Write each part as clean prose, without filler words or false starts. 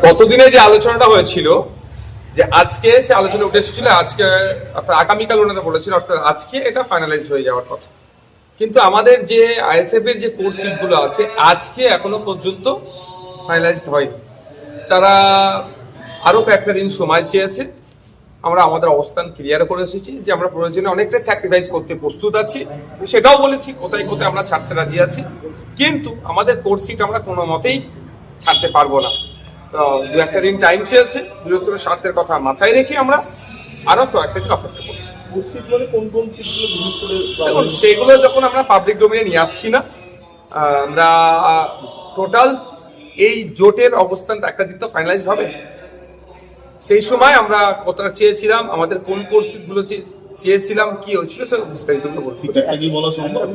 গতদিনে যে আলোচনাটা হয়েছিল, যে আজকে সে আলোচনা উঠে এসেছিল, আজকে অর্থাৎ আগামীকাল ওনারা বলেছিল, অর্থাৎ আজকে এটা ফাইনালাইজড হয়ে যাওয়ার কথা। কিন্তু আমাদের যে আইএসএফ এর যে কোর্ট সিটগুলো আছে আজকে এখনো পর্যন্ত ফাইনালাইজড হয়নি। তারা আরো কয়েকটা দিন সময় চেয়েছে। আমরা আমাদের অবস্থান ক্লিয়ার করে এসেছি যে আমরা প্রয়োজনে অনেকটা স্যাক্রিফাইস করতে প্রস্তুত আছি, সেটাও বলেছি কোথায় কোথায় আমরা ছাড়তে রাজি আছি, কিন্তু আমাদের কোর্ট সিট আমরা কোনো মতেই ছাড়তে পারবো না। দু একটা দিন টাইম চেয়েছে, বৃহত্তর স্বার্থের কথা মাথায় রেখে আমরা আরো কয়েকটা দিন অপেক্ষা করছি। দেখুন, সেগুলো যখন আমরা পাবলিক ডোমেইনে নিয়ে আসছি না, আমরা টোটাল এই জোটের অবস্থানটা একটা দিন তো ফাইনালাইজ হবে, সেই সময় আমরা কতটা চেয়েছিলাম, আমাদের কোন কোর্স গুলো চেয়েছিলাম, কি হয়েছিল সে বিস্তারিত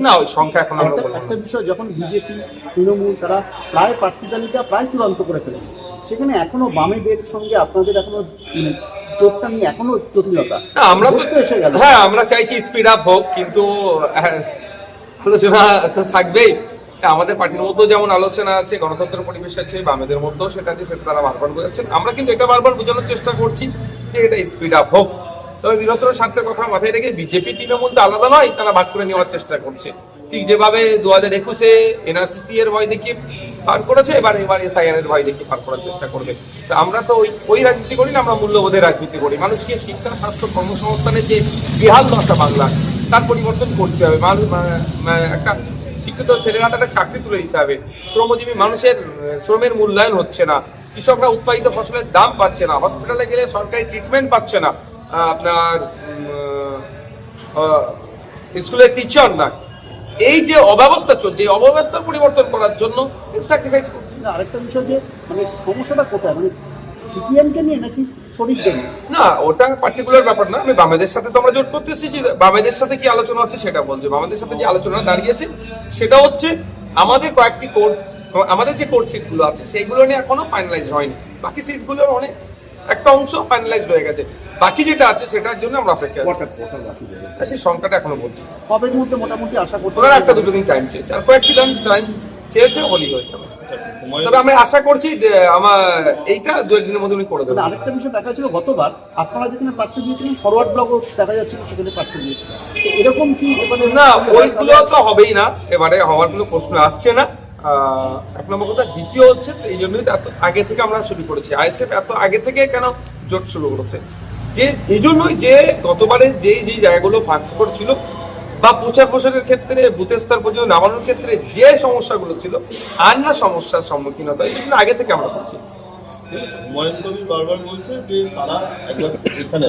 না, ওই সংখ্যা এখন আমরা বললাম। একটা বিষয়, যখন বিজেপি তৃণমূল তারা প্রায় প্রার্থী তালিকা প্রায় চূড়ান্ত করে ফেলেছে, সেখানে এখনো বামেদের সঙ্গে আপনাদের এখনো জোটটা নিয়ে এখনো জটিলতা। আমরা তো এসে গেল, হ্যাঁ আমরা চাইছি স্পিড আপ হোক, কিন্তু আলোচনা তো থাকবেই। আমাদের পার্টির মধ্যেও যেমন আলোচনা আছে, গণতন্ত্র পরিবেশ আছে, বামেদের মধ্যেও সেটা আছে, সেটা তারা বারবার বোঝাচ্ছেন। আমরা কিন্তু এটা বারবার বোঝানোর চেষ্টা করছি যে এটা স্পিড আপ হোক। তবে বৃহত্তর স্বার্থের কথা মাথায় রেখে বিজেপি তৃণমূল তো আলাদা নয়, তারা ভাগ করে নেওয়ার চেষ্টা করছে। ঠিক যেভাবে 2021-এ এনআরসিসি এর ভয় দেখিয়ে পার করেছে, এবার এসআইআর এর ভয় দেখিয়ে পার করার চেষ্টা করবে। তো আমরা তো ওই রাজনীতি করি না, আমরা মূল্যবোধের রাজনীতি করি। মানুষকে শিক্ষা, স্বাস্থ্য, কর্মসংস্থানের যে বেহাল দশা বাংলা, তার পরিবর্তন করতে হবে। একটা শিক্ষিত ছেলেরা একটা চাকরি তুলে দিতে হবে। শ্রমজীবী মানুষের শ্রমের মূল্যায়ন হচ্ছে না, কৃষকরা উৎপাদিত ফসলের দাম পাচ্ছে না, হসপিটালে গেলে সরকারি ট্রিটমেন্ট পাচ্ছে না, আপনার স্কুলের টিচার না। এই যে অব্যবস্থা চলছে, এই অব্যবস্থার পরিবর্তন করার জন্য স্যাক্রিফাইস করছে। আরেকটা বিষয়, যে মানে সমস্যাটা কোথায়, মানে সিপিএমকে নিয়ে নাকি শরীরকে নিয়ে? না, ওটা পার্টিকুলার ব্যাপার না। আমি বামেদের সাথে তো আমরা জোট করতে এসেছি, বামেদের সাথে কি আলোচনা হচ্ছে সেটা বলছে। বামেদের সাথে যে আলোচনা দাঁড়িয়েছে সেটা হচ্ছে আমাদের কয়েকটি কোর্স, আমাদের যে কোর্স সিটগুলো আছে সেইগুলো নিয়ে এখনো ফাইনালাইজ হয়নি। বাকি সিটগুলোর অনেক একটা অংশ ফাইনালাইজড হয়ে গেছে, বাকি যেটা আছে সেটার জন্য আমরা অপেক্ষা করছি। সেই সংখ্যাটা এখনো বলছি কবের মধ্যে মোটামুটি আশা করছি। ওরা একটা দুটো দিন টাইম চেয়েছে, আর কয়েকটি দিন টাইম চেয়েছে, হলি হয়ে যাবে। তবে আমি আশা করছি যে আমার এইটা 2 একদিনের মধ্যে উনি করে দেবেন। আরেকটা বিষয় দেখা যাচ্ছিল, গতবার আপনারা যেখানে প্রার্থী দিয়েছিলেন ফরওয়ার্ড ব্লকও দেখা যাচ্ছিল, সেখানে প্রার্থী দিয়েছিলেন। এরকম কি না, ওইগুলো তো হবেই না, এবারে হওয়ার কোনো প্রশ্ন আসছে না। এক নম্বর কথা। দ্বিতীয় হচ্ছে এই জন্যই এত আগে থেকে আমরা শুরু করেছি। আইএসএফ এত আগে থেকে কেন জোট শুরু করেছে, যে এই জন্যই যে গতবারে যেই জায়গাগুলো ফাঁক ছিল বা প্রচার প্রসারের ক্ষেত্রে বুথ স্তর পর্যন্ত নামানোর ক্ষেত্রে যে সমস্যাগুলো ছিল, আর না সমস্যার সম্মুখীন হতে হয়, সেগুলো আগে থেকে আমরা করছি। হুমায়ুন কবির বারবার বলছে যে তারা একবার এখানে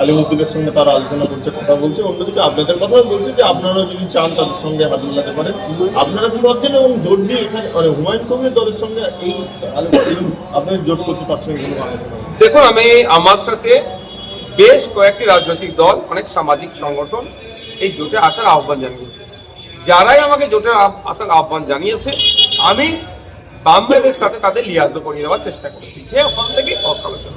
আলিমুদ্দিনের সঙ্গে তারা আলোচনা করছে, কথা বলছে। অন্যদিকে আপনাদের কথা বলছে যে আপনারা যদি চান তাদের সঙ্গে হাত মেলাতে পারেন, আপনারা কি ভাবছেন? এবং জোট নিয়ে এখানে মানে হুমায়ুন কবির দলের সঙ্গে এই আপনার জোট করতে পারছেন? দেখুন, আমি আমার সাথে বেশ কয়েকটি রাজনৈতিক দল, অনেক সামাজিক সংগঠন এই জোটে আসার আহ্বান জানিয়েছে। যারাই আমাকে জোটে আসার আহ্বান জানিয়েছে, আমি বামেদের সাথে তাদের লিয়াজও করিয়ে দেওয়ার চেষ্টা করেছি, যে ওখান থেকে আলোচনা।